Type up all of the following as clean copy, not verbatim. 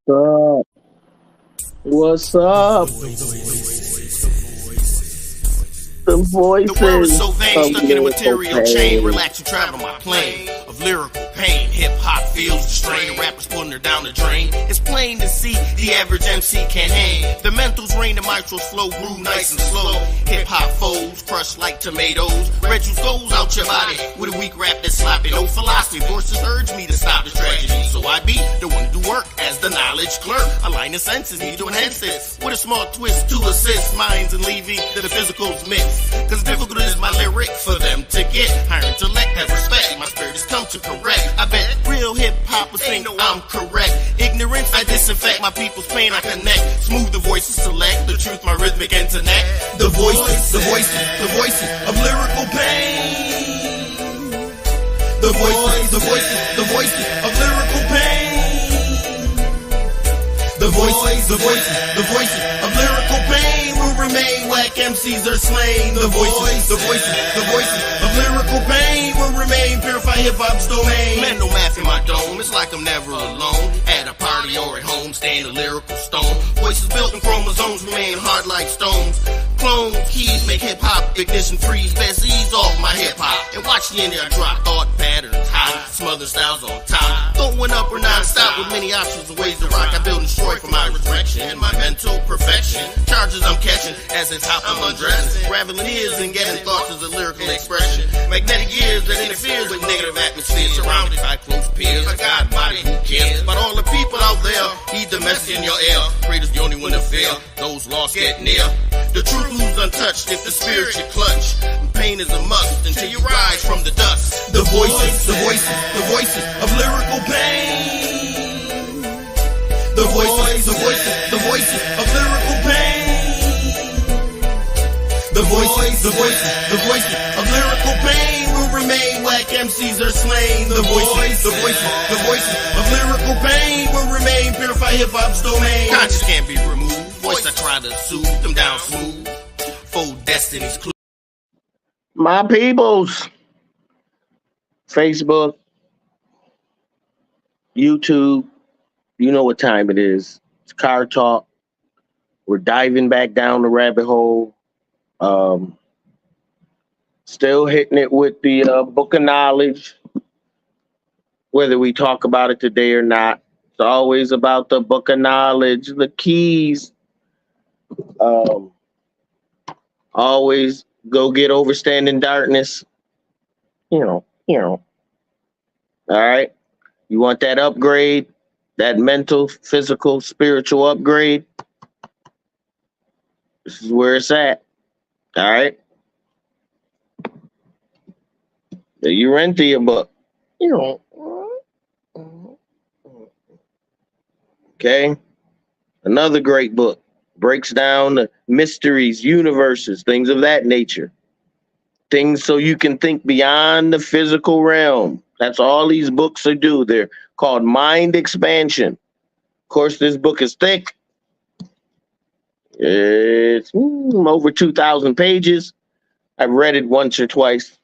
up? What's up? The The world is voices so vain, of stuck in a lyrical material chain. pain. Relax and travel my plane of lyrical pain. Hip hop feels the strain, the rappers putting her down the drain. It's plain to see the average MC can't hang. The mentals reign, the mitros flow, groove nice and slow. Hip hop foes, crushed like tomatoes. Red juice goes out your body with a weak rap that's sloppy. No philosophy, forces urge me to stop the tragedy. So I be the one to do work as the knowledge clerk. Align the senses, need to enhance this with a small twist to assist minds and leaving to the physical's mix. Cause difficult is my lyric for them to get. Higher intellect has respect, my spirit has come to correct. I bet real hip-hoppers think I'm correct. Ignorance, I disinfect my people's pain, I connect. Smooth the voices select, the truth, my rhythmic intellect. The voices of lyrical pain. The voices of lyrical pain. The voices of lyrical pain will remain whack MCs are slain. The voices of lyrical pain will remain purify hip hop's domain. Man, no math in my dome, it's like I'm never alone. At a party or at home, staying a lyrical stone. Voices built in chromosomes remain hard like stones. Clone keys make hip hop ignition freeze. Best ease off my hip hop and watch the end I drop. Thought patterns high, smother styles on top. Throwing up or non-stop with many options and ways to rock. I build and destroy for my resurrection and my mental perfection. Charges I'm catching as it's how I'm undressing. Raveling ears and getting thoughts as a lyrical expression. Magnetic ears that interferes with negative atmosphere. Surrounded by close peers. I got body who cares. But all the people out there, heed the message in your ear. Creator's the only one to fear. Those lost get near. The truth moves untouched if the spirit you clutch. Pain is a must until you rise from the dust. The voices of lyrical pain. The voices of lyrical pain. The voices of lyrical pain will remain whack MCs are slain. The voices of lyrical pain will remain purify hip hop's domain. Conscious can't be removed. Voice I try to soothe them down smooth. Fold destiny's clue. My peoples, Facebook, YouTube, you know what time it is. It's Car Talk. We're diving back down the rabbit hole. Still hitting it with the book of knowledge. Whether we talk about it today or not, it's always about the book of knowledge, the keys. Always go get Overstanding Darkness. You know. All right. You want that upgrade, that mental, physical, spiritual upgrade? This is where it's at. All right. You rent your book. Okay. Another great book. Breaks down the mysteries, universes, things of that nature. Things so you can think beyond the physical realm. That's all these books do. They're called mind expansion. Of course, this book is thick. It's over 2,000 pages. I've read it once or twice.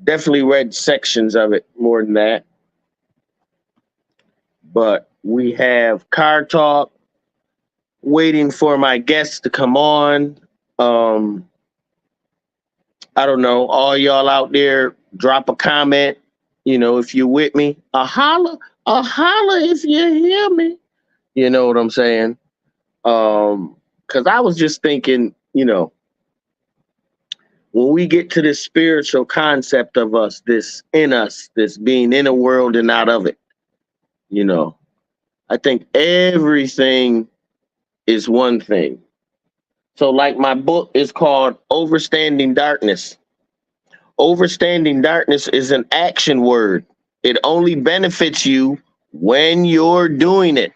Definitely read sections of it more than that. But we have Car Talk, waiting for my guests to come on. I don't know, all y'all out there, drop a comment, if you're with me. A holla if you hear me. You know what I'm saying? Because I was just thinking, when we get to this spiritual concept of us, this being in a world and out of it, I think everything is one thing. So like my book is called Overstanding Darkness. Overstanding darkness is an action word. It only benefits you when you're doing it.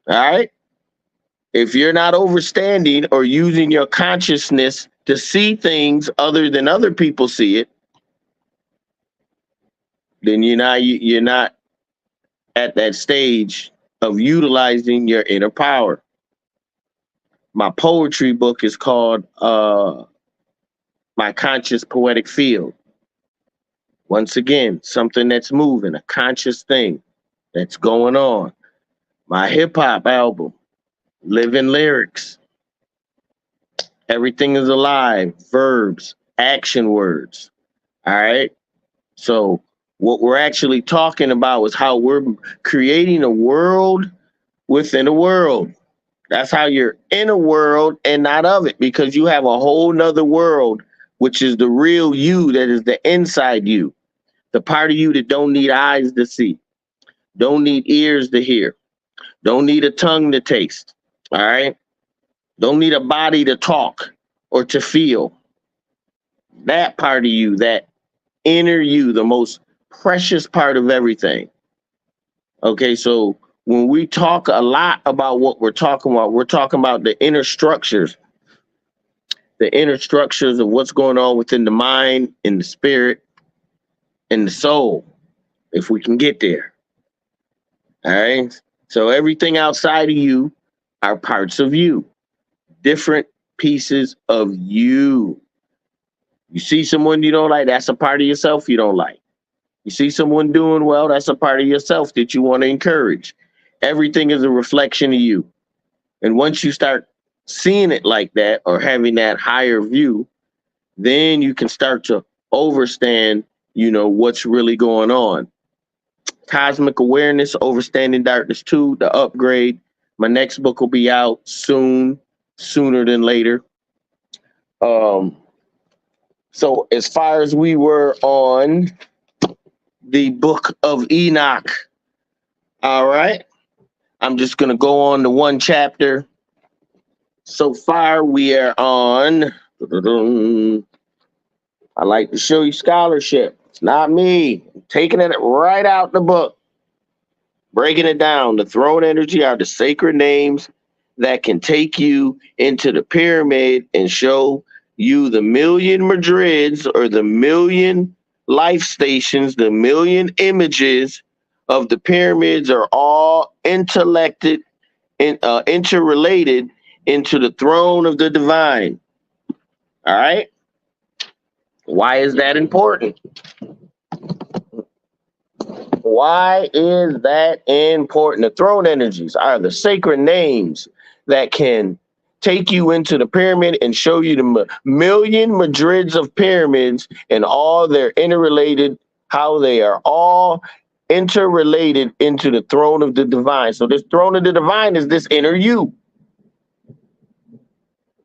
All right? If you're not overstanding or using your consciousness to see things other than other people see it, then you're not at that stage of utilizing your inner power. My poetry book is called My Conscious Poetic Field. Once again, something that's moving, a conscious thing. that's going on. My hip hop album, Living Lyrics. Everything is alive, verbs, action words. All right. So, what we're actually talking about is how we're creating a world within a world. That's how you're in a world and not of it, because you have a whole nother world, which is the real you, that is the inside you, the part of you that don't need eyes to see, don't need ears to hear, don't need a tongue to taste. All right. Don't need a body to talk or to feel. That part of you, that inner you, the most precious part of everything. Okay, so when we talk a lot about what we're talking about the inner structures of what's going on within the mind and the spirit and the soul, if we can get there. All right. So everything outside of you are parts of you, different pieces of you. You see someone you don't like, that's a part of yourself you don't like. You see someone doing well, that's a part of yourself that you want to encourage. Everything is a reflection of you. And once you start seeing it like that, or having that higher view, then you can start to overstand, what's really going on. Cosmic Awareness, Overstanding Darkness 2, the upgrade. My next book will be out soon, sooner than later. So as far as we were on the book of Enoch, all right, I'm just going to go on to one chapter. So far, we are on. I like to show you scholarship. It's not me. I'm taking it right out the book. Breaking it down. The throne energy are the sacred names that can take you into the pyramid and show you the million Madrids, or the million life stations, the million images of the pyramids are all interrelated into the throne of the divine. All right. Why is that important? Why is that important? The throne energies are the sacred names that can take you into the pyramid and show you the million Madrids of pyramids and all their interrelated, how they are all interrelated into the throne of the divine. So this throne of the divine is this inner you.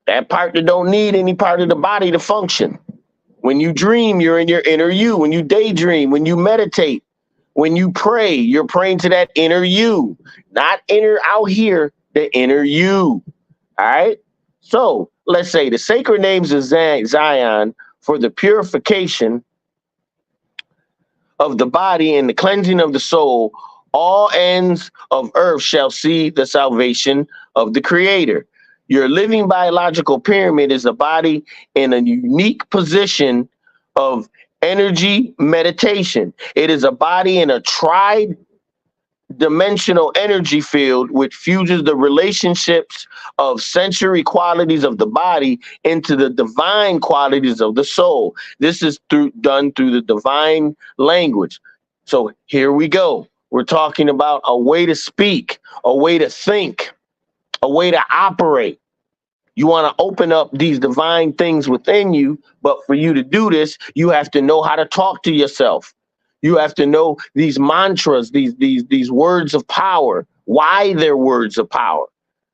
That part that don't need any part of the body to function. When you dream, you're in your inner you. When you daydream, when you meditate, when you pray, you're praying to that inner you, not inner out here, the inner you. All right. So let's say the sacred names of Zion for the purification of the body and the cleansing of the soul. All ends of earth shall see the salvation of the Creator. Your living biological pyramid is a body in a unique position of energy meditation. It is a body in a tri-dimensional energy field which fuses the relationships of sensory qualities of the body into the divine qualities of the soul. This is done through the divine language. So here we go. We're talking about a way to speak, a way to think, a way to operate. You want to open up these divine things within you, but for you to do this, you have to know how to talk to yourself. You have to know these mantras, these words of power, why they're words of power.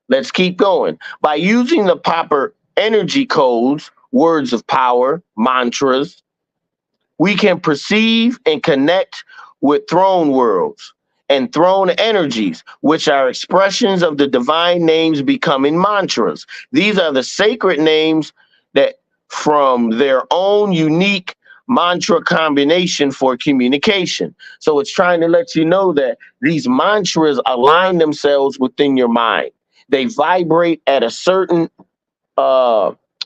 Let's keep going. By using the proper energy codes, words of power, mantras, we can perceive and connect with throne worlds and throne energies, which are expressions of the divine names becoming mantras. These are the sacred names that from their own unique mantra combination for communication. So it's trying to let you know that these mantras align themselves within your mind. They vibrate at a certain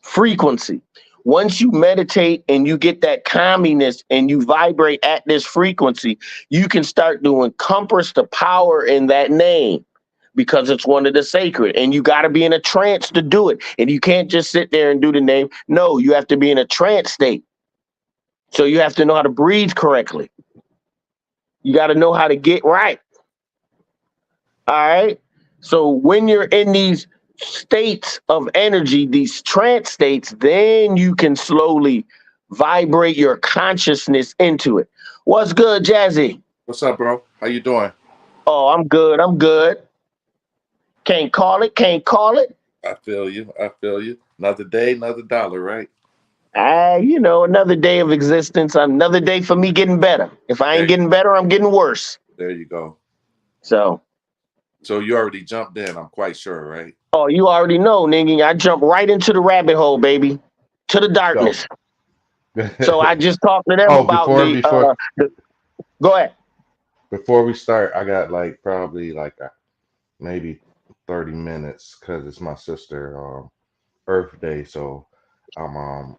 frequency. Once you meditate and you get that calmness and you vibrate at this frequency, you can start to encompass the power in that name because it's one of the sacred. And you got to be in a trance to do it. And you can't just sit there and do the name. No, you have to be in a trance state. So you have to know how to breathe correctly. You got to know how to get right. All right. So when you're in these states of energy, these trance states, then you can slowly vibrate your consciousness into it. What's good, Jazzy? What's up, bro? How you doing? Oh, I'm good. I'm good. Can't call it. Can't call it. I feel you. I feel you. Another day, another dollar, right? Another day of existence. Another day for me getting better. If I ain't There, getting better, I'm getting worse. there you go. So, So you already jumped in, I'm quite sure, right? oh, you already know, nigga. I jump right into the rabbit hole, baby, to the Go. darkness. So I just talked to them Oh, about the. Go ahead. before we start, I got like probably like maybe 30 minutes because it's my sister Earth Day, so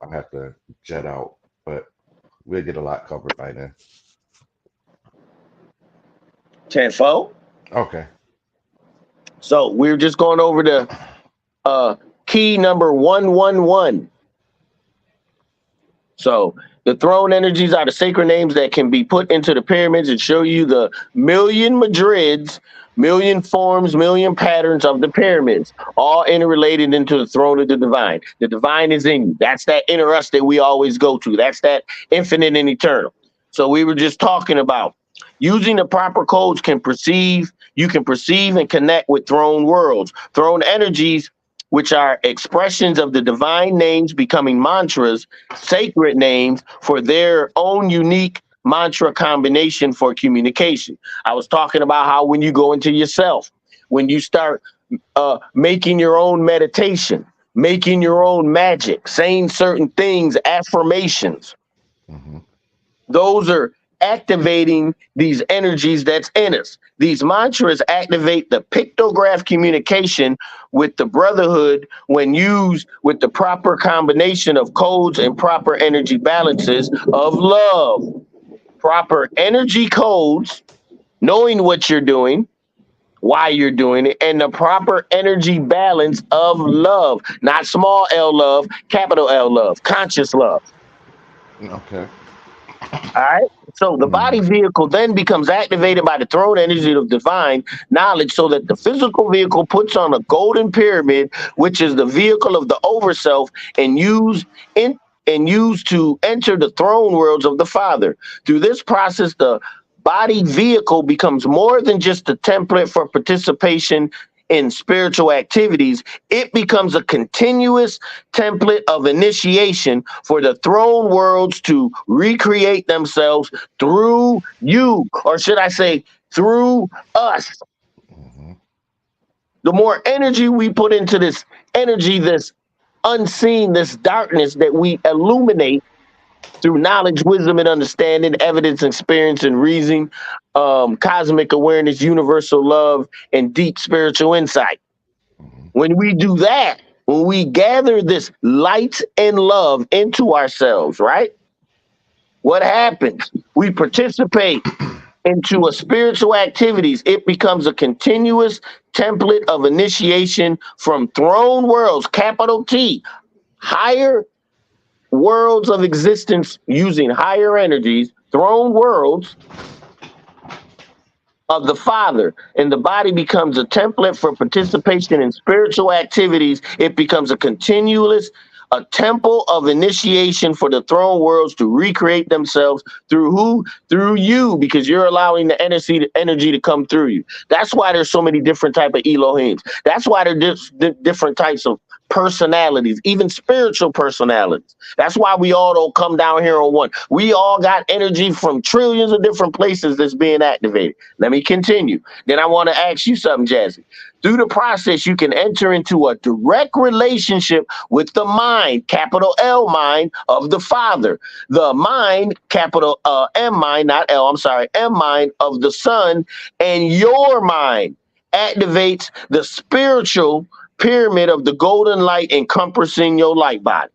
I have to jet out, but we'll get a lot covered by then. Tenfold. Okay. So we're just going over the key number 111. So the throne energies are the sacred names that can be put into the pyramids and show you the million Madrids, million forms, million patterns of the pyramids, all interrelated into the throne of the divine. The divine is in you. That's that inner us that we always go to. That's that infinite and eternal. So we were just talking about using the proper codes you can perceive and connect with throne worlds. Throne energies, which are expressions of the divine names becoming mantras, sacred names for their own unique mantra combination for communication. I was talking about how when you go into yourself, when you start making your own meditation, making your own magic, saying certain things, affirmations, Hmm. those are activating these energies that's in us. These mantras activate the pictograph communication with the brotherhood when used with the proper combination of codes and proper energy balances of love. Proper energy codes, knowing what you're doing, why you're doing it, and the proper energy balance of love, not small L love, capital L love, conscious love. Okay. All right. So the Hmm. body vehicle then becomes activated by the throne energy of divine knowledge so that the physical vehicle puts on a golden pyramid, which is the vehicle of the overself and used to enter the throne worlds of the Father. Through this process, the body vehicle becomes more than just a template for participation in spiritual activities. It becomes a continuous template of initiation for the throne worlds to recreate themselves through you, or should I say, through us. Hmm. The more energy we put into this energy, this unseen, this darkness that we illuminate through knowledge, wisdom, and understanding, evidence, experience, and reason, cosmic awareness, universal love, and deep spiritual insight. Hmm. When we do that, when we gather this light and love into ourselves, right? What happens? We participate into a spiritual activities. It becomes a continuous template of initiation from throne worlds, capital T, higher worlds of existence using higher energies, throne worlds of the Father, and the body becomes a template for participation in spiritual activities. It becomes a temple of initiation for the throne worlds to recreate themselves through who? Through you, because you're allowing the energy to come through you. That's why there's so many different type of Elohims. That's why there's different types of personalities, even spiritual personalities. That's why we all don't come down here on one. We all got energy from trillions of different places that's being activated. Let me continue. Then I want to ask you something, Jazzy. Through the process, you can enter into a direct relationship with the mind, capital L mind of the Father. The mind, capital M mind, not L, I'm sorry, M mind of the Son, and your mind activates the spiritual pyramid of the golden light encompassing your light body.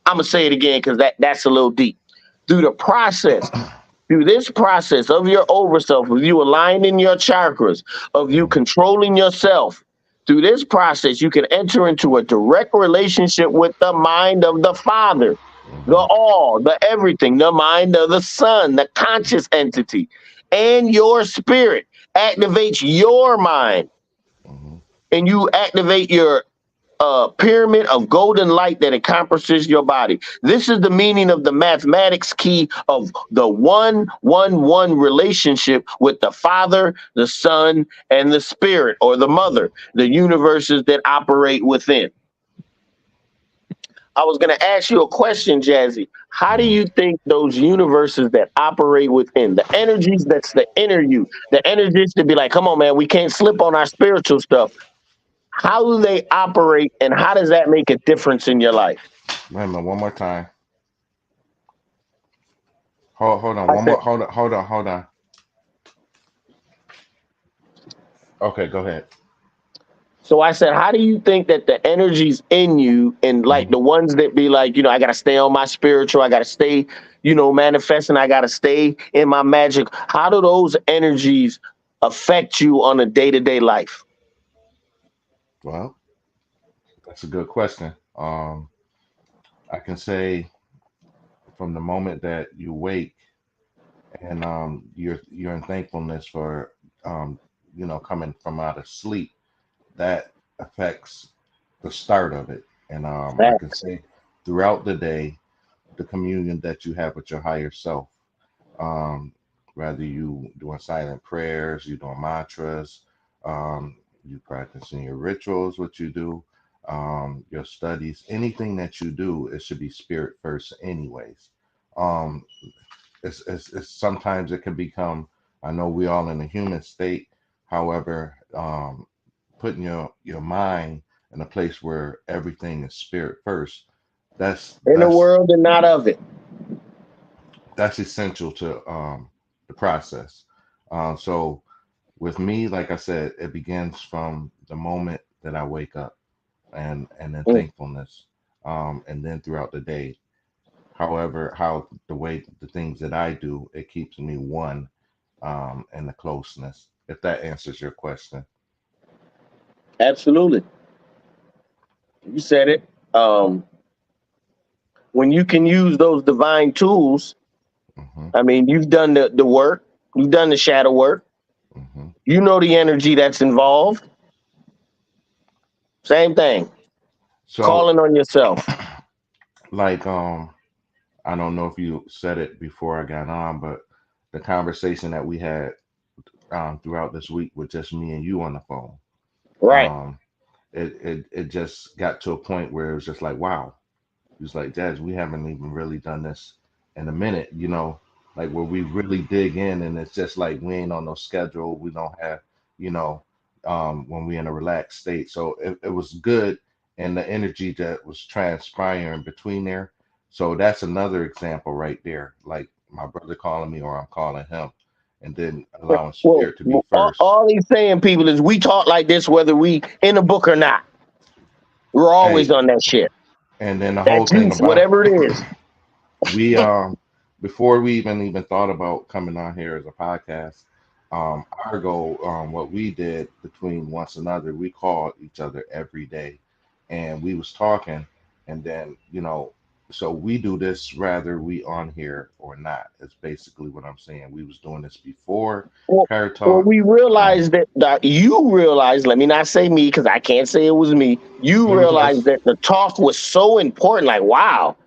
I'm gonna say it again because that's a little deep. Through the process, through this process of your overself, of you aligning your chakras, of you controlling yourself, through this process, you can enter into a direct relationship with the mind of the Father, the Hmm. all, the everything, the mind of the Son, the conscious entity, and your spirit. activates your mind, Hmm. and you activate your pyramid of golden light that encompasses your body. This is the meaning of the mathematics key of the 1-1-1 relationship with the Father, the Son, and the Spirit, or the Mother, the universes that operate within. I was going to ask you a question, Jazzy. How do Hmm. you think those universes that operate within, the energies that's the inner you, the energies to be like, come on, man, we can't slip on our spiritual stuff. How do they operate, and how does that make a difference in your life? Wait a minute, one more time. Hold on, I one said, more. Hold on. Okay, go ahead. so I said, how do you think that the energies in you, and like Hmm. the ones that be like, I got to stay on my spiritual, I got to stay, manifesting, I got to stay in my magic. How do those energies affect you on a day to day life? Well, that's a good question. I can say from the moment that you wake and you're in thankfulness for um, coming from out of sleep, that affects the start of it. And I can Facts. say throughout the day, the communion that you have with your higher self, um, whether you doing silent prayers, you doing mantras, you practicing your rituals, what you do, your studies, anything that you do, it should be spirit first, anyways. Um, it's sometimes it can become. I know we all in a human state. However, putting your mind in a place where everything is spirit first, that's In the that's world and not of it. that's essential to the process. So with me, like I said, it begins from the moment that I wake up and then Mm, thankfulness, and then throughout the day. However, how the way the things that I do, it keeps me one, and the closeness. If that answers your question. absolutely. You said it. Um, when you can use those divine tools, Hmm. I mean, you've done the work, you've done the shadow work, Hmm. you know the energy that's involved. Same thing. So, Calling on yourself. like, I don't know if you said it before I got on, but the conversation that we had throughout this week with just me and you on the phone, Right. um, it just got to a point where it was just like, wow. It was like, Jazz, we haven't even really done this in a minute, like where we really dig in, and it's just like we ain't on no schedule. We don't have, you know, when we in a relaxed state. So it was good, and the energy that was transpiring between there. So that's another example right there. Like my brother calling me, or I'm calling him, and then allowing Well, spirit to be all, first. all he's saying, people, is we talk like this whether we in a book or not. We're always Hey, on that shit. and then the That whole thing juice, about whatever it is. we before we even thought about coming on here as a podcast, our goal, what we did between once another, we called each other every day, and we was talking, and then so we do this whether we on here or not. It's basically what I'm saying. We was doing this before Well, Car well, Talk. we Um, realized that you realized, let me not say me because I can't say it was me. You it was realized us, that the talk was so important. Like, wow,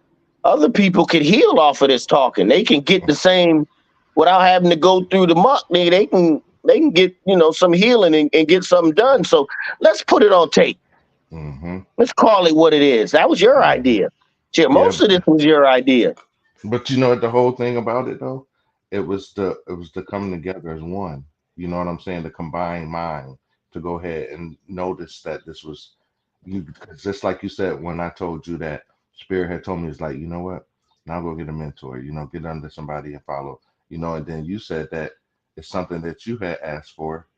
other people could heal off of this talking. They can get the same without having to go through the muck. They can get some healing and get something done. So let's put it on tape. hmm Let's call it what it is. That was your hmm idea. Shit, yeah. most of this was your idea. But you know what the whole thing about it though? It was the coming together as one. You know what I'm saying? The combined mind to go ahead and notice that this was you, because just like you said when I told you that Spirit had told me, it's like, you know what? Now go get a mentor, get under somebody and follow, and then you said that it's something that you had asked for,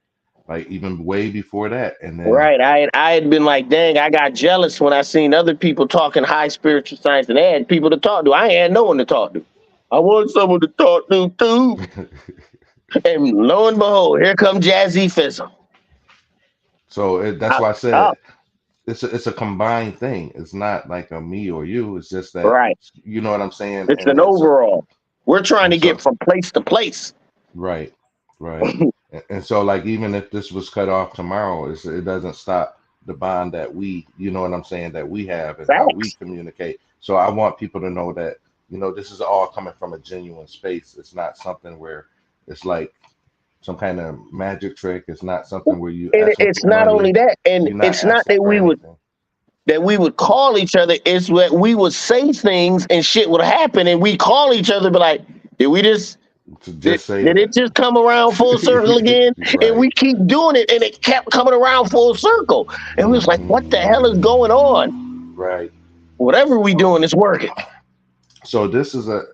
like even way before that. And then Right. I had been like, dang, I got jealous when I seen other people talking high spiritual science and they had people to talk to. I ain't had no one to talk to. I want someone to talk to too. And lo and behold, here come Jazzy Fizzle. that's I, why I I, said it's a combined thing. It's not like a me or you. It's just that right. you know what I'm saying. It's And an then so overall. We're trying and to get so from place to place. right. Right. And so, like, even if this was cut off tomorrow, it doesn't stop the bond that we, you know what I'm saying, that we have and how we Facts. communicate. So I want people to know that, this is all coming from a genuine space. It's not something where it's like some kind of magic trick. It's not something where you And asking it's for not only money. that, and You're not it's not asking that for anything. we would call each other. It's that we would say things and shit would happen, and we call each other, be like, "Did we just To just say did it that. just come around full circle again?" And Right. we keep doing it, and it kept coming around full circle. And we was like, "What the hell is going on?" Right. Whatever we doing is working. So this is a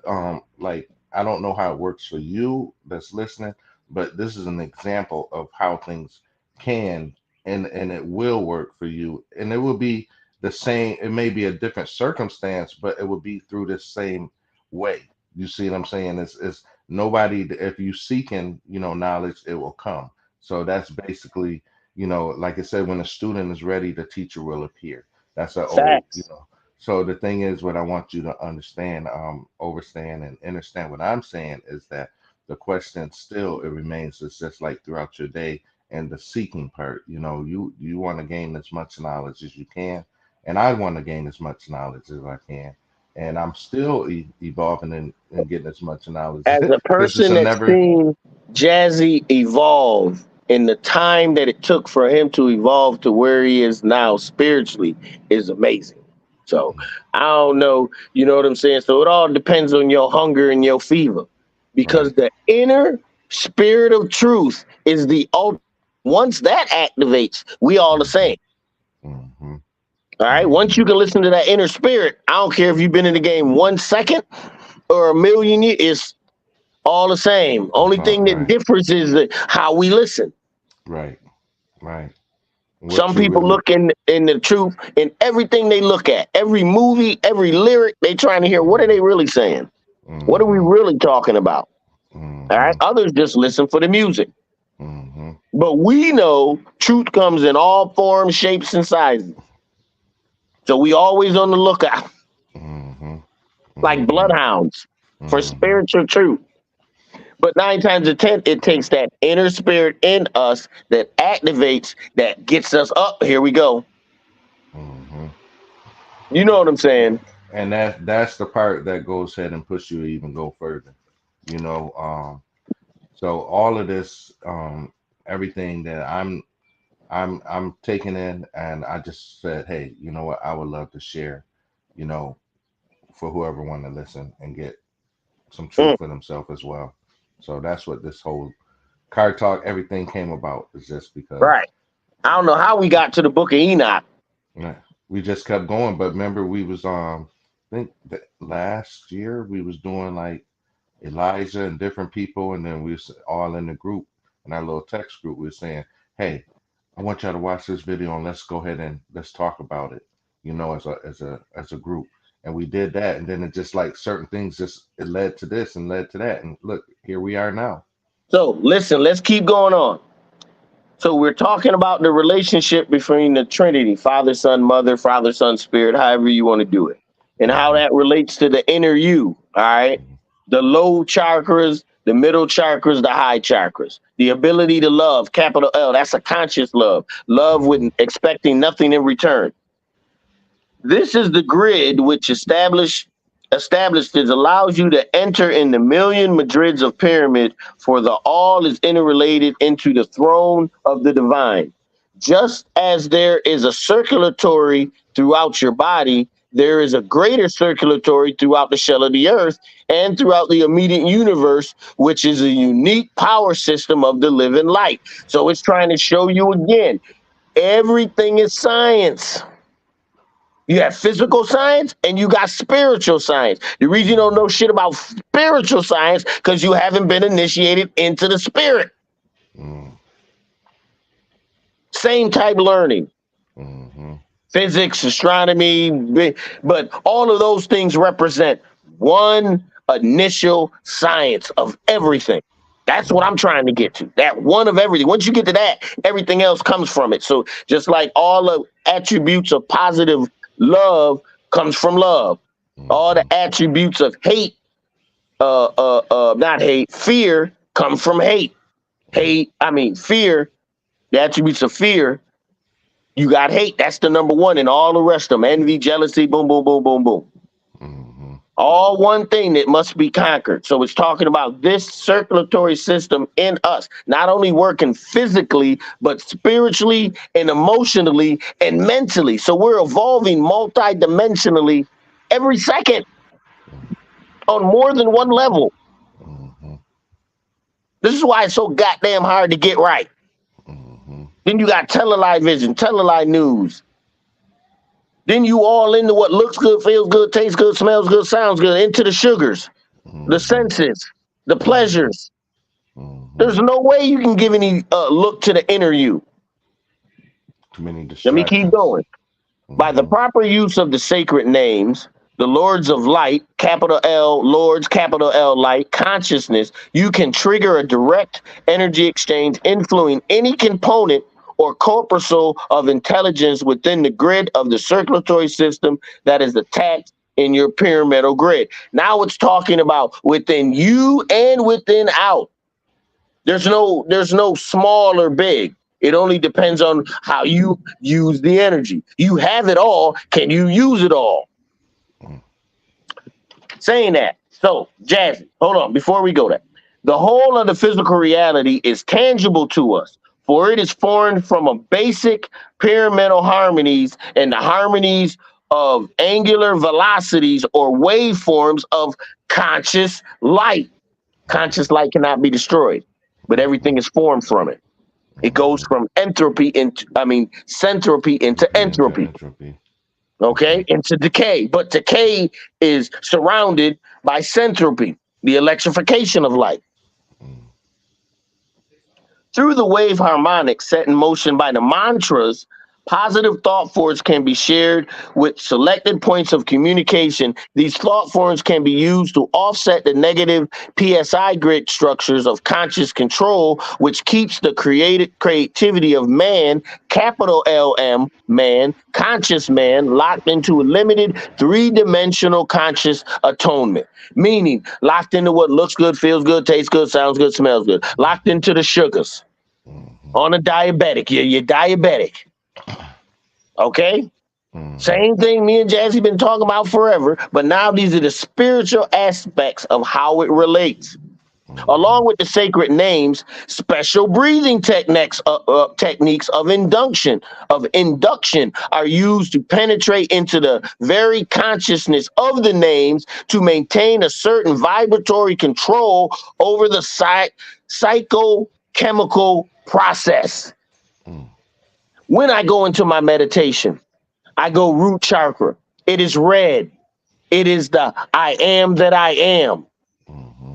like, I don't know how it works for you that's listening, but this is an example of how things can and it will work for you. And it will be the same, it may be a different circumstance, but it will be through the same way. You see what I'm saying? It's nobody, if you seeking, knowledge, it will come. So that's basically, like I said, when a student is ready, the teacher will appear. That's an old, Facts. so the thing is, what I want you to understand, overstand and understand what I'm saying is that the question still it remains. It's just like throughout your day and the seeking part. You want to gain as much knowledge as you can, and I want to gain as much knowledge as I can, and I'm still evolving and getting as much knowledge. As a This is person a that's never. seen Jazzy evolve in the time that it took for him to evolve to where he is now spiritually is amazing. So I don't know, you know what I'm saying? So it all depends on your hunger and your fever. Because Right. the inner spirit of truth is the ultimate. Once that activates, we all the Hmm. same. Hmm. All right. Once Hmm. you can listen to that inner spirit, I don't care if you've been in the game 1 second or a million years, it's all the same. It's Only all thing that right. differs is how we listen. Right. Right. What Some you people really. look in the truth in everything they look at, every movie, every lyric. They trying to hear what are they really saying? What are we Hmm. really talking about? All right. Hmm. Others just listen for the music. Hmm. But we know truth comes in all forms, shapes, and sizes. So we always on the lookout, Hmm. like Hmm. bloodhounds, for Hmm. spiritual truth. But 9 times out of 10, it takes that inner spirit in us that activates, that gets us up. Here we go. Hmm. You know what I'm saying? And that's the part that goes ahead and push you to even go further. You know, so all of this, everything that I'm taking in, and I just said, hey, you know what, I would love to share, you know, for whoever want to listen and get some truth Mm, for themselves as well. So that's what this whole card talk, everything came about, is just because. right. I don't know how we got to the book of Enoch. Yeah, we just kept going. But remember, we was I think that last year we was doing like Elijah and different people, and then we was all in the group in our little text group. We were saying, "Hey, I want y'all to watch this video and let's go ahead and let's talk about it." As a group, and we did that, and then it just like certain things just it led to this and led to that, and look, here we are now. So listen, let's keep going on. So we're talking about the relationship between the Trinity, Father, Son, Mother, Father, Son, Spirit, however you want to do it, and how Hmm. that relates to the inner you. All right. The low chakras, the middle chakras, the high chakras. The ability to love, capital L, that's a conscious love. Love with Hmm. expecting nothing in return. This is the grid which established is allows you to enter in the million Madrids of pyramid, for the all is interrelated into the throne of the divine. Just as there is a circulatory throughout your body, there is a greater circulatory throughout the shell of the earth and throughout the immediate universe, which is a unique power system of the living light. So it's trying to show you again, everything is science. You have physical science and you got spiritual science. The reason you don't know shit about spiritual science because you haven't been initiated into the spirit. Hmm. Same type learning. Hmm. Physics, astronomy, but all of those things represent one initial science of everything. That's what I'm trying to get to. That one of everything. Once you get to that, everything else comes from it. So just like all the attributes of positive love comes from love. All the Hmm. attributes of hate, not hate, fear come from hate. Fear, the attributes of fear, you got hate. That's the number one, and all the rest of them, envy, jealousy, boom, boom, boom, boom, boom. Mm-hmm. All one thing that must be conquered. So it's talking about this circulatory system in us, not only working physically, but spiritually and emotionally and mentally. So we're evolving multidimensionally every second on more than one level. Mm-hmm. This is why it's so goddamn hard to get right. Mm-hmm. Then you got television, news. Then you all into what looks good, feels good, tastes good, smells good, sounds good, into the sugars, the Mm-hmm. senses, the Mm-hmm. pleasures. Mm-hmm. There's no way you can give any look to the inner you. Too many Let me keep distractions. going. By the Mm-hmm. proper use of the sacred names, the Lords of Light, capital L, Lords, capital L, Light, consciousness, you can trigger a direct energy exchange influencing any component or corpuscle of intelligence within the grid of the circulatory system that is attached in your pyramidal grid. Now it's talking about within you and within out. There's no small or big. It only depends on how you use the energy. You have it all. Can you use it all? Saying that. So, Jazzy, hold on. Before we go there, the whole of the physical reality is tangible to us, for it is formed from a basic pyramidal harmonies and the harmonies of angular velocities or waveforms of conscious light. Conscious light cannot be destroyed, but everything is formed from it. It goes Mm-hmm. from centropy into Entropy into entropy, entropy. okay, Okay. into decay. But decay is surrounded by centropy, the electrification of light. Mm. Through the wave harmonics set in motion by the mantras, positive thought forms can be shared with selected points of communication. These thought forms can be used to offset the negative PSI grid structures of conscious control, which keeps the creativity of man, capital LM, man, conscious man, locked into a limited three-dimensional conscious atonement. Meaning, locked into what looks good, feels good, tastes good, sounds good, smells good. Locked into the sugars. Mm-hmm. On a diabetic, you're diabetic. Okay? Mm-hmm. Same thing me and Jazzy been talking about forever, but now these are the spiritual aspects of how it relates. Mm-hmm. Along with the sacred names, special breathing techniques of induction are used to penetrate into the very consciousness of the names to maintain a certain vibratory control over the psychochemical process. Mm. When I go into my meditation, I go root chakra. It is red. It is the I am that I am. Mm-hmm.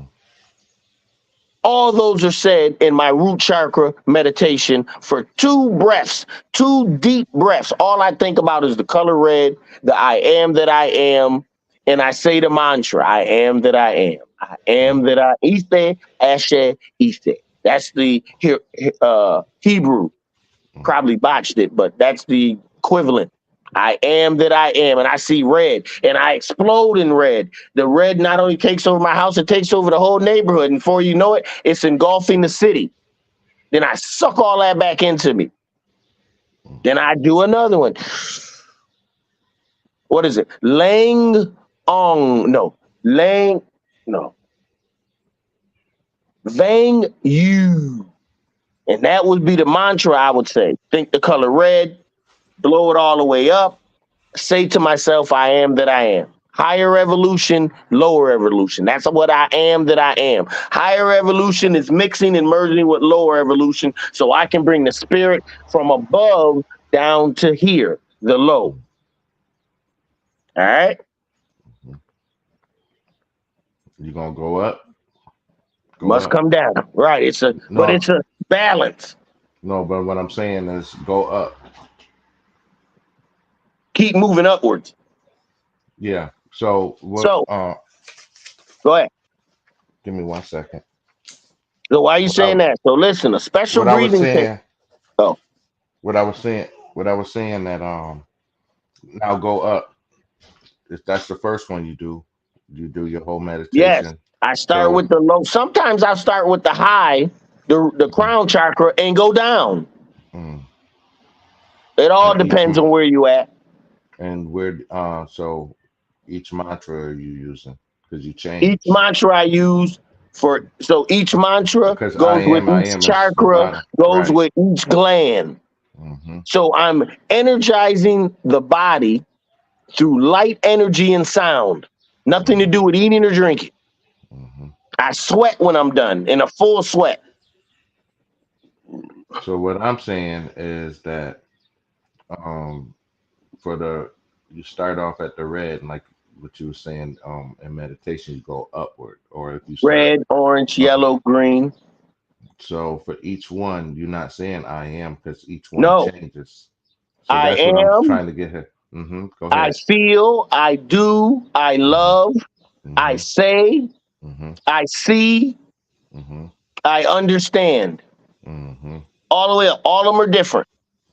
All those are said in my root chakra meditation for 2 breaths, 2 deep breaths. All I think about is the color red, the I am that I am, and I say the mantra, I am that I am. I am that I Ise, Ashe, Ise. That's the Hebrew. Mm. Probably botched it, but that's the equivalent. I am that I am, and I see red, and I explode in red. The red not only takes over my house, it takes over the whole neighborhood, and before you know it, it's engulfing the city. Then I suck all that back into me. Then I do another one. What is it? Lang Ong, no, Lang, no, Vang Yu. And that would be the mantra I would say. Think the color red, blow it all the way up, say to myself, I am that I am. Higher evolution, lower evolution. That's what I am that I am. Higher evolution is mixing and merging with lower evolution so I can bring the spirit from above down to here, the low. All right? You gonna go up? Go Must up. come down. Right. But No, it's a balance. no. But what I'm saying is, go up. Keep moving upwards. Yeah. So what? So go ahead. Give me 1 second. So why are you What I saying that? So listen, a special what I was breathing thing. saying. Oh, What I was saying that now go up. If that's the first one you do your whole yes. meditation. I start So with the low. Sometimes I'll start with the high. the Mm, crown chakra and go down. mm. It all And each depends on where you at. and where so each mantra are you using? Because you Each change. mantra I use so each mantra Because goes with I each am is the chakra, bottom. goes Right. with each gland. Mm-hmm. So I'm energizing the body through light energy and sound. Nothing to Mm-hmm. do with eating or drinking. Mm-hmm. I sweat when I'm done in a full sweat. So what I'm saying is that um for the you start off at the red and like what you were saying in meditation you go upward or if you start Red, orange, uh, yellow, green. so for each one you're not saying I am because each one No, changes. So I that's what I'm am, trying to get here. Go I ahead. feel, I do, I Mm-hmm. love, I Mm-hmm. say, Mm-hmm. I see, Mm-hmm. I understand. Mm-hmm. All the way up. All of them are different.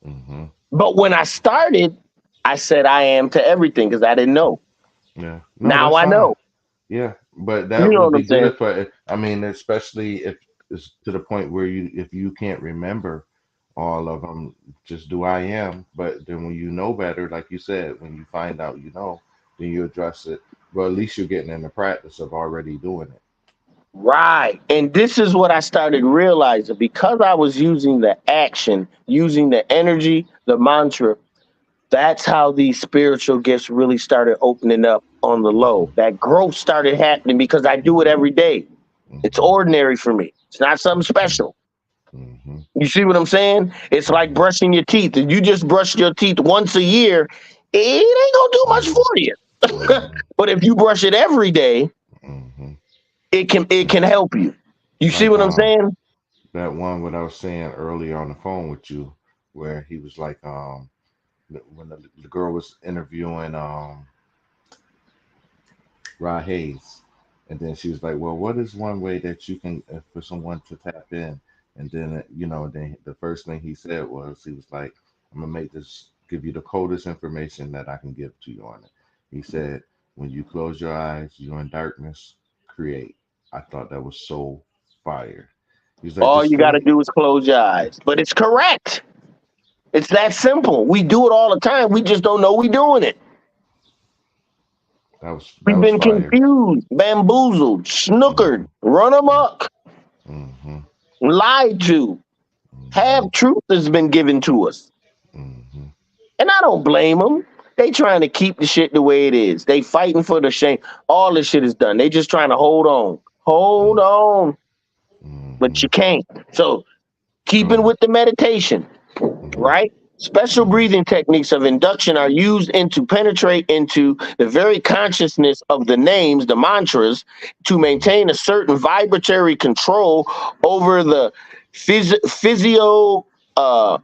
Mm-hmm. But when I started, I said I am to everything because I didn't know. Yeah. No, Now that's I fine. know. Yeah, but You that know would what I'm be saying? good for, I mean, especially if it's to the point where you, if you can't remember all of them, just do I am. But then when you know better, like you said, when you find out you know, then you address it. Well, at least you're getting in the practice of already doing it. Right. And this is what I started realizing because I was using the action, using the energy, the mantra. That's how these spiritual gifts really started opening up on the low. Hmm. That growth started happening because I do it every day. It's Hmm. ordinary for me. It's not something special. Hmm. You see what I'm saying? It's like Hmm. brushing your teeth. If you just brush your teeth once a year, it ain't gonna do much Hmm. for you. Hmm. But if you brush it every day, Hmm. it can help you. You see Like what I'm saying? that one what I was saying earlier on the phone with you, where he was like when the girl was interviewing Rod Hayes. And then she was like, "Well, what is one way that you can for someone to tap in?" And then then the first thing he said was, he was like, "I'm gonna give you the coldest information that I can give to you on it." He said, "When you close your eyes, you're in darkness. Create." I thought that was so fire. He's like, All "Just you got to feel." do is close your eyes. But it's correct. It's that simple. We do it all the time. We just don't know we doing it. That We've was been fire. confused, bamboozled, snookered, Hmm. run amok, Hmm. lied to. Hmm. Half truth has been given to us. Hmm. And I don't blame them. They trying to keep the shit the way it is. They fighting for the shame. All this shit is done. They just trying to hold on. Hold on. But Hmm. you can't. So keeping So. with the meditation, Hmm. right? Special Hmm. breathing techniques of induction are used to penetrate into the very consciousness of the names, the mantras, to Hmm. maintain a certain vibratory control over the physio uh,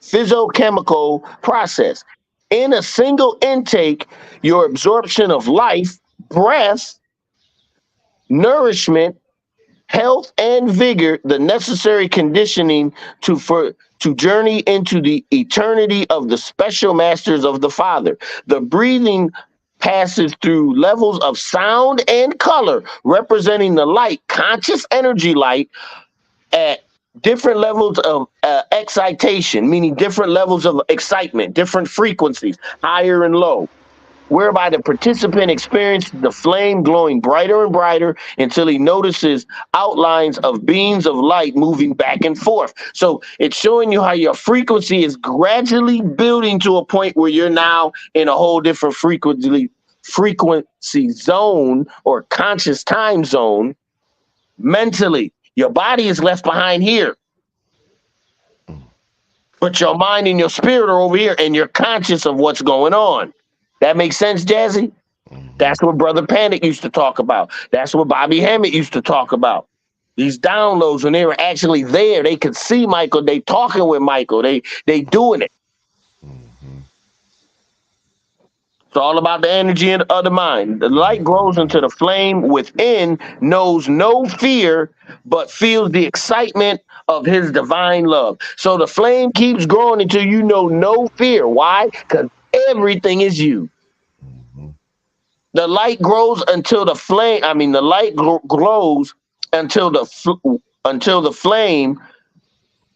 physiochemical process. In a single intake, your absorption of life, breath, nourishment, health, and vigor, the necessary conditioning to journey into the eternity of the special masters of the Father. The breathing passes through levels of sound and color, representing the light, conscious energy light at different levels of excitation, meaning different levels of excitement, different frequencies, higher and low, whereby the participant experiences the flame glowing brighter and brighter until he notices outlines of beams of light moving back and forth. So it's showing you how your frequency is gradually building to a point where you're now in a whole different frequency zone or conscious time zone mentally. Your body is left behind here, but your mind and your spirit are over here, and you're conscious of what's going on. That makes sense, Jazzy? Hmm. That's what Brother Panic used to talk about. That's what Bobby Hammett used to talk about. These downloads, when they were actually there, they could see Michael. They talking with Michael. They doing it. Hmm. It's all about the energy of the mind. The light grows Hmm. into the flame within, knows no fear, but feels the excitement of his divine love. So the flame keeps growing until you know no fear. Why? Because everything is you. Hmm. The light grows until the flame, I mean, the light glows until until the flame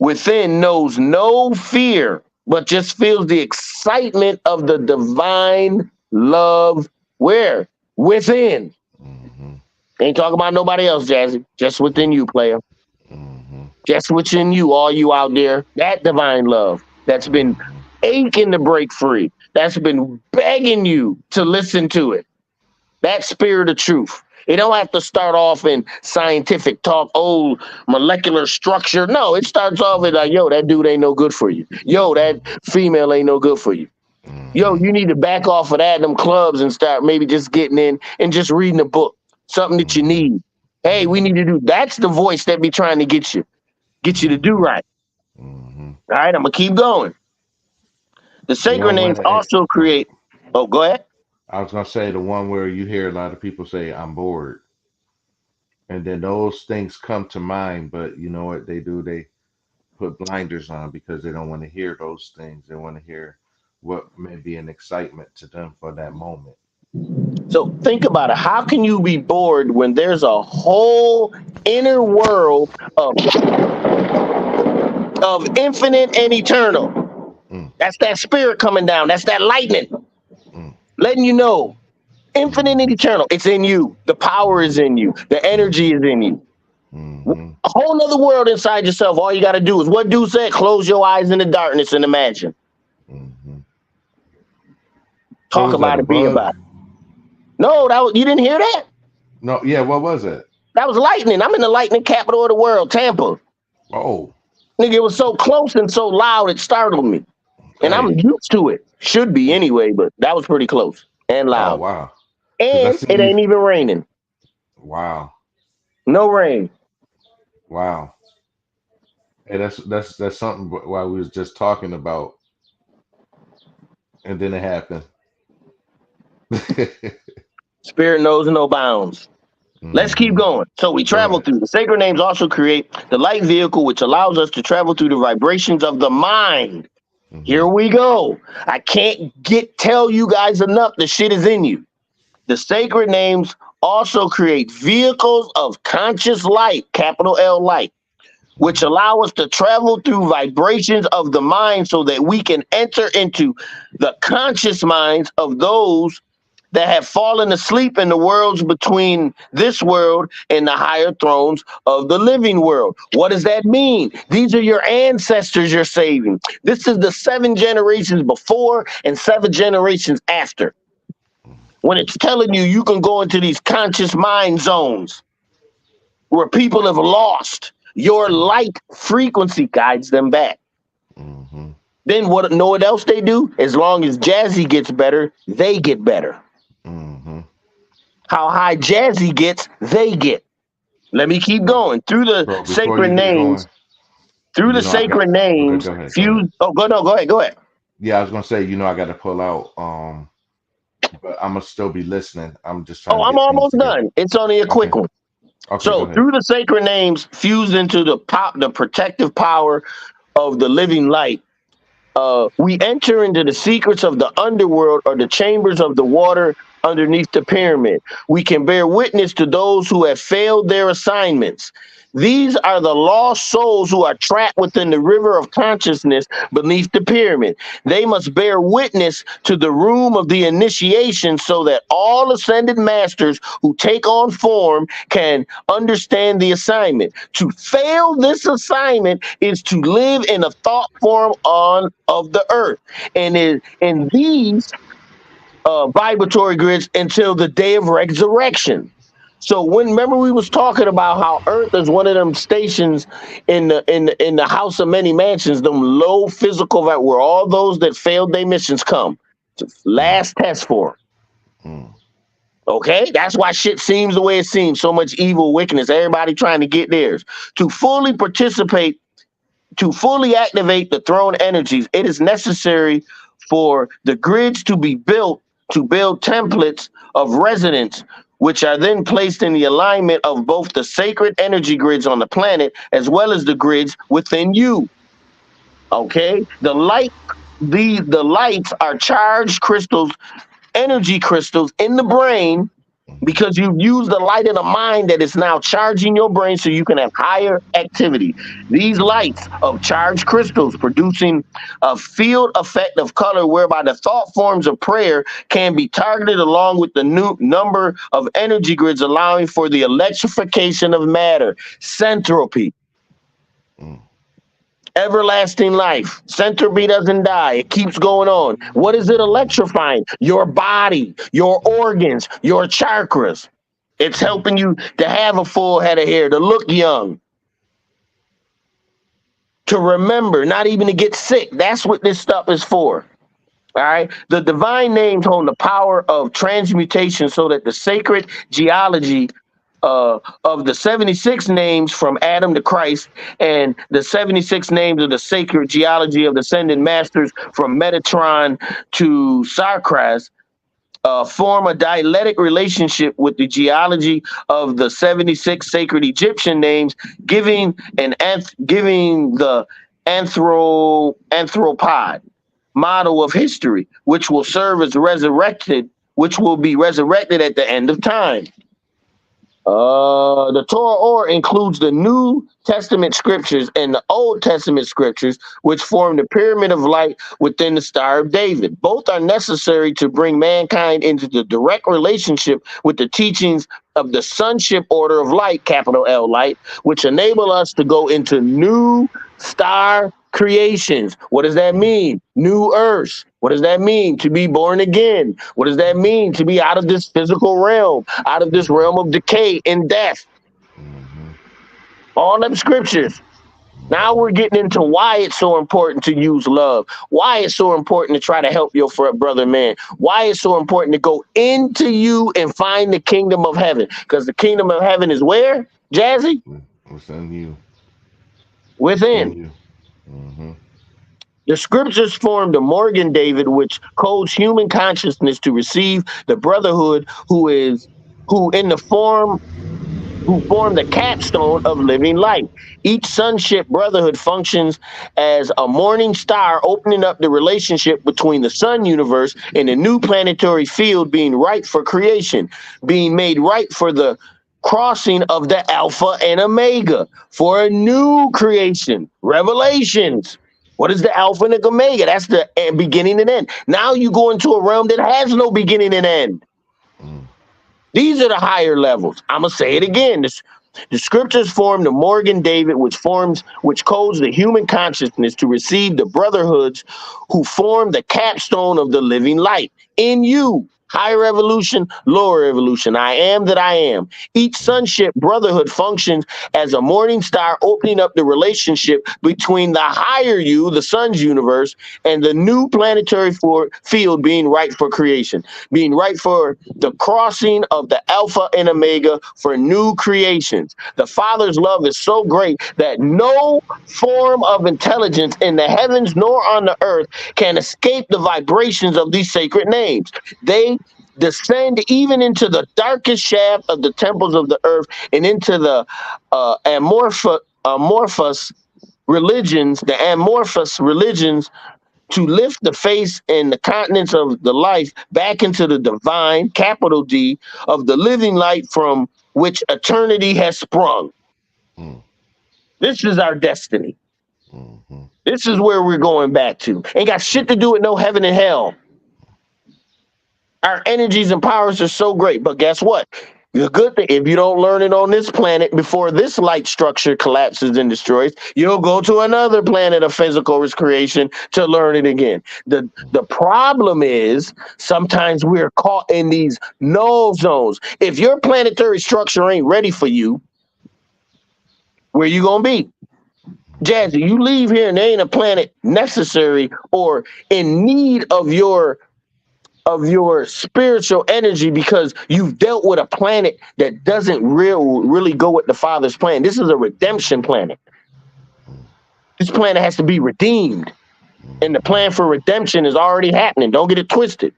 within knows no fear, but just feels the excitement of the divine love. Where? Within. Mm-hmm. Ain't talking about nobody else, Jazzy. Just within you, player. Mm-hmm. Just within you, all you out there. That divine love that's been Mm-hmm. aching to break free. That's been begging you to listen to it. That spirit of truth. It don't have to start off in scientific talk, molecular structure. No, it starts off with like, yo, that dude ain't no good for you. Yo, that female ain't no good for you. Yo, Mm-hmm. you need to back off of that, them clubs, and start maybe just getting in and just reading a book, something that you Mm-hmm. need. Hey, we need to do. That's the voice that be trying to get you to do Mm-hmm. right. Mm-hmm. All right, I'm gonna keep going. The The sacred one names when also create. Oh, go ahead. I was gonna say the one where you hear a lot of people say, "I'm bored," and then those things come to mind, but you know what they do? They put blinders on because they don't want to hear those things. They want to hear what may be an excitement to them for that moment. So think about it. How can you be bored when there's a whole inner world of infinite and eternal? Mm, That's that spirit coming down. That's that lightning mm, letting you know infinite and mm-hmm, eternal. It's in you. The power is in you. The energy mm-hmm, is in you. mm-hmm, A whole nother world inside yourself. All you got to do is what dude said: close your eyes in the darkness and imagine. mm-hmm. What Talk was that? about A it. Be bug? about it. No, you didn't hear that. No, yeah. What was it? That was lightning. I'm in the lightning capital of the world, Tampa. Oh, Nigga, it was so close and so loud it startled me. And I'm hey. used to it. Should be Mm. anyway, but that was pretty close and Oh, loud. wow. Because I And seen it you. ain't even raining. Wow, No rain. wow. Hey, that's something. While we was just talking about, and then it happened. Spirit knows no bounds. Let's keep Hmm. going. So we Go travel ahead. through. The sacred names also create the light vehicle, which allows us to travel through the vibrations of the mind. Hmm. Here we go. I can't tell you guys enough. The shit is in you. The sacred names also create vehicles of conscious light, capital L light, which allow us to travel through vibrations of the mind so that we can enter into the conscious minds of those that have fallen asleep in the worlds between this world and the higher thrones of the living world. What does that mean? These are your ancestors you're saving. This is the 7 generations before and 7 generations after. When it's telling you you can go into these conscious mind zones where people have lost, your light frequency guides them back. Hmm. Then know what else they do? As long as Jazzy gets better, they get better. Hmm. How high Jazzy gets, they get. Let me keep Bro, going. Through the bro, before sacred you get names, going, I got. Okay, go ahead. Go ahead. Oh, no, go ahead, go ahead. Yeah, I was gonna say, I got to pull out. But I'm gonna still be listening. I'm just trying Oh, to I'm get things almost together. done. It's only a quick Okay. one. Okay, go So ahead. through the sacred names fused into the protective power of the living light, we enter into the secrets of the underworld or the chambers of the water underneath the pyramid. We can bear witness to those who have failed their assignments. These are the lost souls who are trapped within the river of consciousness beneath the pyramid. They must bear witness to the room of the initiation so that all ascended masters who take on form can understand the assignment. To fail this assignment is to live in a thought form on of the earth, and in these vibratory grids until the day of resurrection. So when remember we was talking about how Earth is one of them stations in the house of many mansions, them low physical where all those that failed their missions come. Mm, Last test for 'em. mm, Okay, that's why shit seems the way it seems. So much evil, wickedness, everybody trying to get theirs. To fully participate, to fully activate the throne energies, it is necessary for the grids to be built to build templates of resonance, which are then placed in the alignment of both the sacred energy grids on the planet as well as the grids within you. Okay, the lights are charged crystals, energy crystals in the brain because you use the light in the mind that is now charging your brain so you can have higher activity. These lights of charged crystals producing a field effect of color whereby the thought forms of prayer can be targeted along with the new number of energy grids allowing for the electrification of matter, centropy. Mm. Everlasting life. Centropy doesn't die. It keeps going on. What is it electrifying? Your body, your organs, your chakras. It's helping you to have a full head of hair, to look young, to remember, not even to get sick. That's what this stuff is for. All right. The divine names hold the power of transmutation so that the sacred geology of the 76 names from Adam to Christ and the 76 names of the sacred geology of the ascended masters from Metatron to Sarkras form a dialectic relationship with the geology of the 76 sacred Egyptian names, giving giving the anthropod model of history, which will serve as resurrected, which will be resurrected at the end of time. The Torah or includes the New Testament scriptures and the Old Testament scriptures, which form the pyramid of light within the Star of David. Both are necessary to bring mankind into the direct relationship with the teachings of the sonship order of light, capital L light, which enable us to go into new star creations. What does that mean? New earths. What does that mean? To be born again. What does that mean? To be out of this physical realm, out of this realm of decay and death. All them scriptures. Now we're getting into why it's so important to use love, why it's so important to try to help your brother man, why it's so important to go into you and find the kingdom of heaven. Because the kingdom of heaven is where, Jazzy? Within you. Within. In you. Mm-hmm. The scriptures form the Morgan David, which codes human consciousness to receive the brotherhood who in the form who form the capstone of living life. Each sonship brotherhood functions as a morning star, opening up the relationship between the sun universe and the new planetary field being right for creation, being made right for the crossing of the Alpha and Omega for a new creation. Revelations. What is the Alpha and the Omega? That's the beginning and end. Now you go into a realm that has no beginning and end. These are the higher levels. I'm gonna say it again. The scriptures form the Morgan David, which codes the human consciousness to receive the brotherhoods who form the capstone of the living light in you. Higher evolution, lower evolution. I am that I am. Each sonship brotherhood functions as a morning star, opening up the relationship between the higher you, the sun's universe, and the new planetary field being right for creation, being right for the crossing of the Alpha and Omega for new creations. The Father's love is so great that no form of intelligence in the heavens nor on the earth can escape the vibrations of these sacred names. They descend even into the darkest shaft of the temples of the earth and into the amorphous religions to lift the face and the continents of the life back into the divine, capital D, of the living light from which eternity has sprung. This is our destiny. This is where we're going back to. Ain't got shit to do with no heaven and hell. Our energies and powers are so great, but guess what? The good thing, if you don't learn it on this planet before this light structure collapses and destroys, you'll go to another planet of physical creation to learn it again. The problem is sometimes we're caught in these null zones. If your planetary structure ain't ready for you, where you gonna be? Jazzy, you leave here and there ain't a planet necessary or in need of your spiritual energy because you've dealt with a planet that doesn't really go with the Father's plan. This is a redemption planet. This planet has to be redeemed. And the plan for redemption is already happening. Don't get it twisted.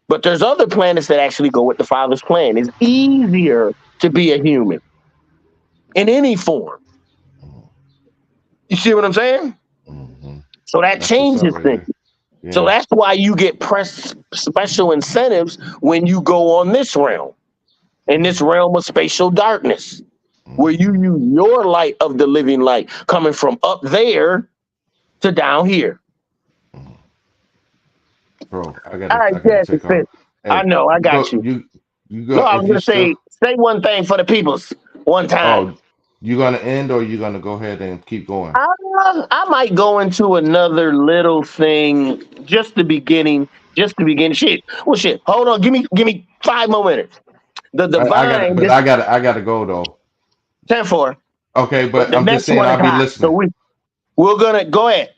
But there's other planets that actually go with the Father's plan. It's easier to be a human in any form. You see what I'm saying? So that changes things. Yeah. So that's why you get special incentives when you go on this realm. in this realm of spatial darkness, where you Mhm. use your light of the living light coming from up there to down here. Mhm. Bro, All right, I gotta Jazzy take off. Fish. I Hey, know, I you got go, you. you No, go. I was If you gonna still, say one thing for the peoples one time. oh, you gonna end or you gonna go ahead and keep going? I might go into another little thing, just the beginning, just the beginning. Shit, well, shit. Hold on, give me 5 more minutes. The I got, divine, but this I gotta go though. 10-4, Okay, but but the I'm just next saying one is I'll be hot. So listening. we're gonna go ahead.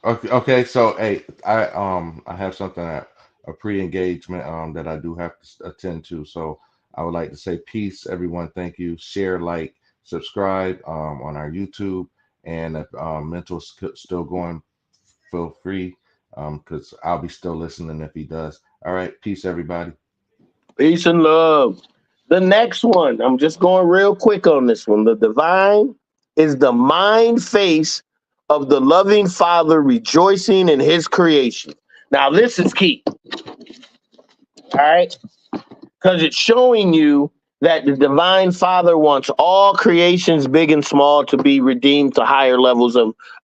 Okay, okay. So, hey, I have something at a pre-engagement that I do have to attend to. So, I would like to say peace, everyone. Thank you. Share, like, subscribe on our YouTube, and if Mental's still going, feel free because I'll be still listening if he does. All right, peace, everybody. Peace and love. The next one, I'm just going real quick on this one. The divine is the mind face of the loving Father rejoicing in his creation. Now, this is key, all right? Because it's showing you that the divine Father wants all creations, big and small, to be redeemed to higher levels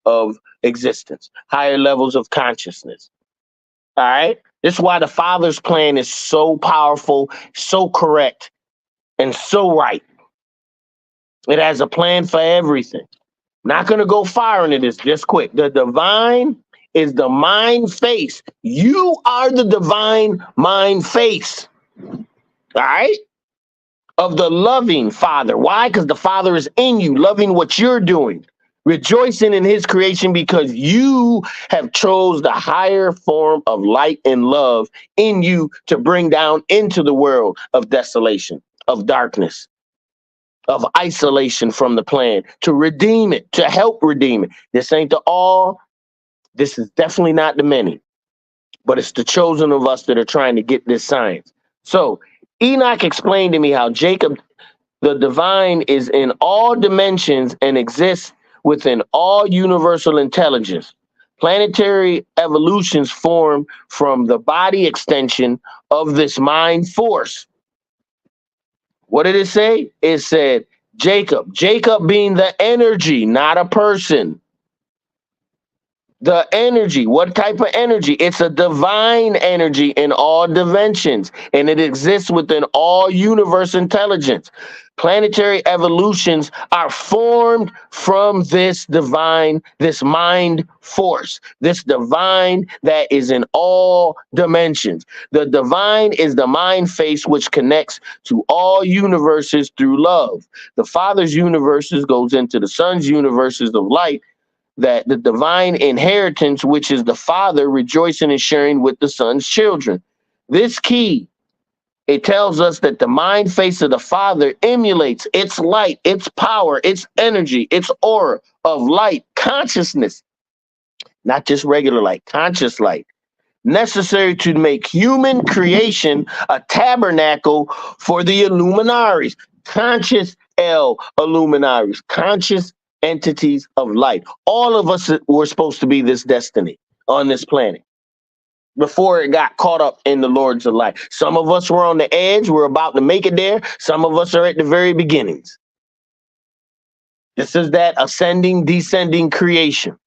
of existence, higher levels of consciousness. All right? This is why the Father's plan is so powerful, so correct, and so right. It has a plan for everything. Not going to go far into this, just quick. The divine is the mind face. You are the divine mind face. All right? Of the loving Father. Why? Because the Father is in you, loving what you're doing, rejoicing in his creation because you have chose the higher form of light and love in you to bring down into the world of desolation, of darkness, of isolation from the plan, to redeem it, to help redeem it. This ain't the all. This is definitely not the many, but it's the chosen of us that are trying to get this science. So Enoch explained to me how Jacob, the divine, is in all dimensions and exists within all universal intelligence. Planetary evolutions form from the body extension of this mind force. What did it say? It said Jacob, Jacob being the energy, not a person. The energy, what type of energy? It's a divine energy in all dimensions, and it exists within all universe intelligence. Planetary evolutions are formed from this divine, this mind force, this divine that is in all dimensions. The divine is the mind face which connects to all universes through love. The Father's universes goes into the Son's universes of light, that the divine inheritance, which is the Father rejoicing and sharing with the Son's children. This key, it tells us that the mind face of the Father emulates its light, its power, its energy, its aura of light, consciousness, not just regular light, conscious light, necessary to make human creation a tabernacle for the Illuminaries, conscious Illuminaries, conscious entities of light. All of us were supposed to be this destiny on this planet before it got caught up in the Lords of Light. Some of us were on the edge, we're about to make it there. Some of us are at the very beginnings. This is that ascending, descending creation.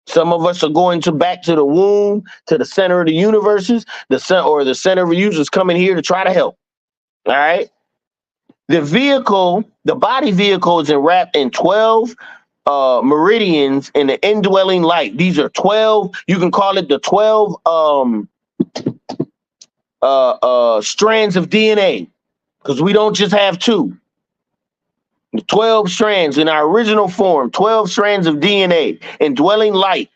Some of us are going to back to the womb, to the center of the universes, the center of the universe coming here to try to help. All right. The vehicle, the body vehicle is wrapped in 12 meridians in the indwelling light. These are 12, you can call it the 12 strands of DNA, because we don't just have two. 12 strands in our original form, 12 strands of DNA, indwelling light,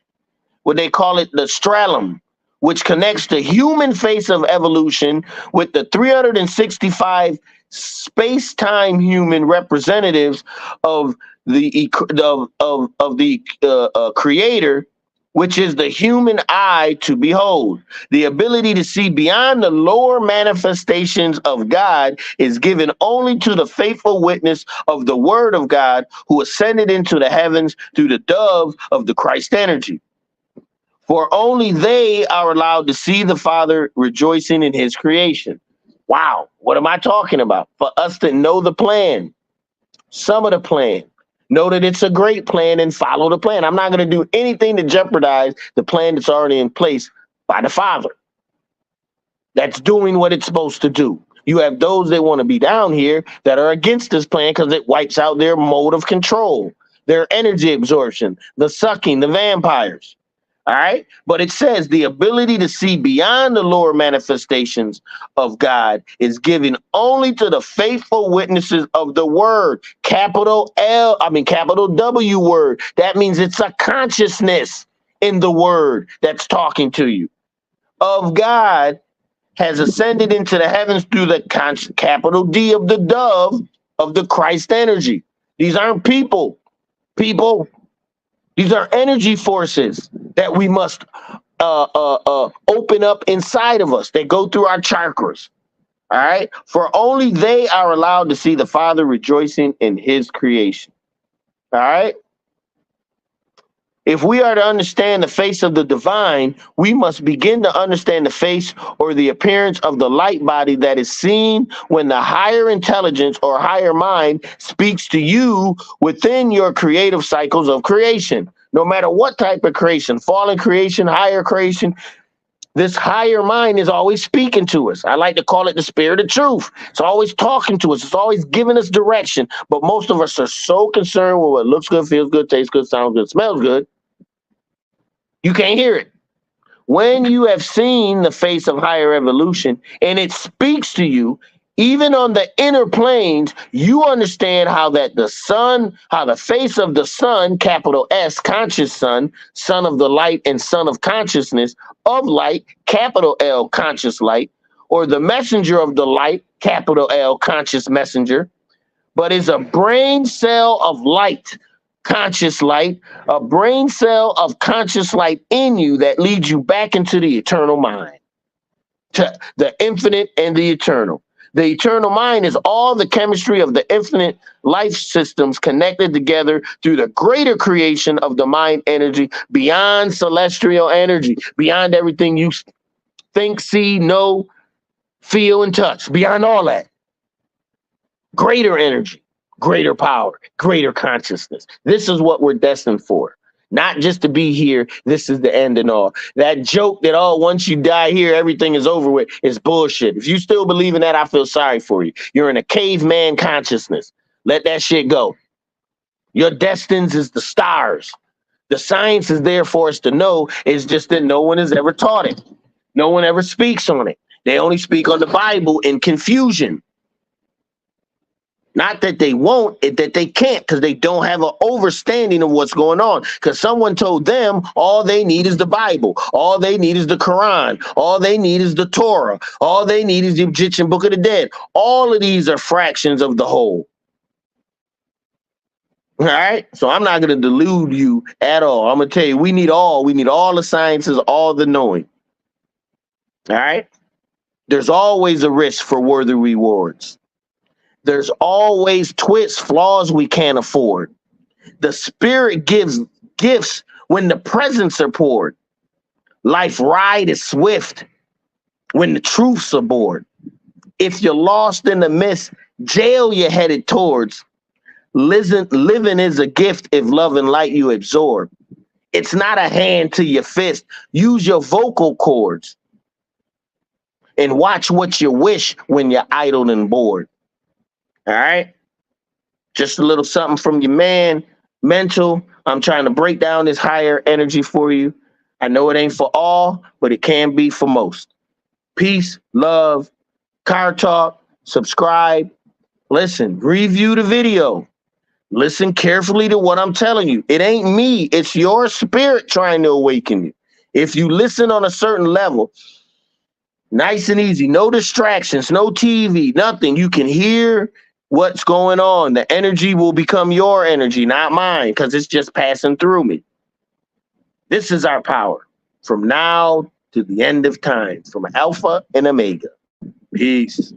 what they call it the stratum, which connects the human face of evolution with the 365 space-time human representatives of the creator, which is the human eye to behold. The ability to see beyond the lower manifestations of God is given only to the faithful witness of the word of God who ascended into the heavens through the dove of the Christ energy. For only they are allowed to see the Father rejoicing in his creation. Wow, what am I talking about? For us to know the plan, some of the plan, know that it's a great plan and follow the plan. I'm not going to do anything to jeopardize the plan that's already in place by the Father that's doing what it's supposed to do. You have those that want to be down here that are against this plan because it wipes out their mode of control, their energy absorption, the sucking, the vampires. All right. But it says the ability to see beyond the lower manifestations of God is given only to the faithful witnesses of the word. Capital W word. That means it's a consciousness in the word that's talking to you of God has ascended into the heavens through the capital D of the dove of the Christ energy. These aren't people. These are energy forces that we must open up inside of us that go through our chakras. All right. For only they are allowed to see the Father rejoicing in his creation. All right. If we are to understand the face of the divine, we must begin to understand the face or the appearance of the light body that is seen when the higher intelligence or higher mind speaks to you within your creative cycles of creation. No matter what type of creation, fallen creation, higher creation, this higher mind is always speaking to us. I like to call it the spirit of truth. It's always talking to us. It's always giving us direction. But most of us are so concerned with what looks good, feels good, tastes good, sounds good, smells good. You can't hear it. When you have seen the face of higher evolution and it speaks to you, even on the inner planes, you understand how that the sun, how the face of the sun, capital S, conscious sun, son of the light and son of consciousness of light, capital L, conscious light, or the messenger of the light, capital L, conscious messenger, but is a brain cell of light, conscious light, a brain cell of conscious light in you that leads you back into the eternal mind, to the infinite and the eternal. The eternal mind is all the chemistry of the infinite life systems connected together through the greater creation of the mind energy beyond celestial energy, beyond everything you think, see, know, feel, and touch, beyond all that. Greater energy, greater power, greater consciousness. This is what we're destined for. Not just to be here, this is the end and all. That joke that, oh, once you die here, everything is over with, is bullshit. If you still believe in that, I feel sorry for you. You're in a caveman consciousness. Let that shit go. Your destines is the stars. The science is there for us to know. It's just that no one has ever taught it. No one ever speaks on it. They only speak on the Bible in confusion. Not that they won't, it that they can't, because they don't have an overstanding of what's going on. Because someone told them all they need is the Bible. All they need is the Quran. All they need is the Torah. All they need is the Egyptian Book of the Dead. All of these are fractions of the whole. All right. So I'm not going to delude you at all. I'm going to tell you, we need all the sciences, all the knowing. All right. There's always a risk for worthy rewards. There's always twists, flaws we can't afford. The spirit gives gifts when the presents are poured. Life ride is swift when the truth's aboard. If you're lost in the mist, jail you're headed towards. Living is a gift if love and light you absorb. It's not a hand to your fist. Use your vocal cords and watch what you wish when you're idle and bored. All right. Just a little something from your man, mental. I'm trying to break down this higher energy for you. I know it ain't for all, but it can be for most. Peace, love, car talk, subscribe. Listen, review the video. Listen carefully to what I'm telling you. It ain't me. It's your spirit trying to awaken you. If you listen on a certain level, nice and easy, no distractions, no TV, nothing. You can hear what's going on. The energy will become your energy, not mine, because it's just passing through me. This is our power from now to the end of time, from Alpha and Omega. Peace.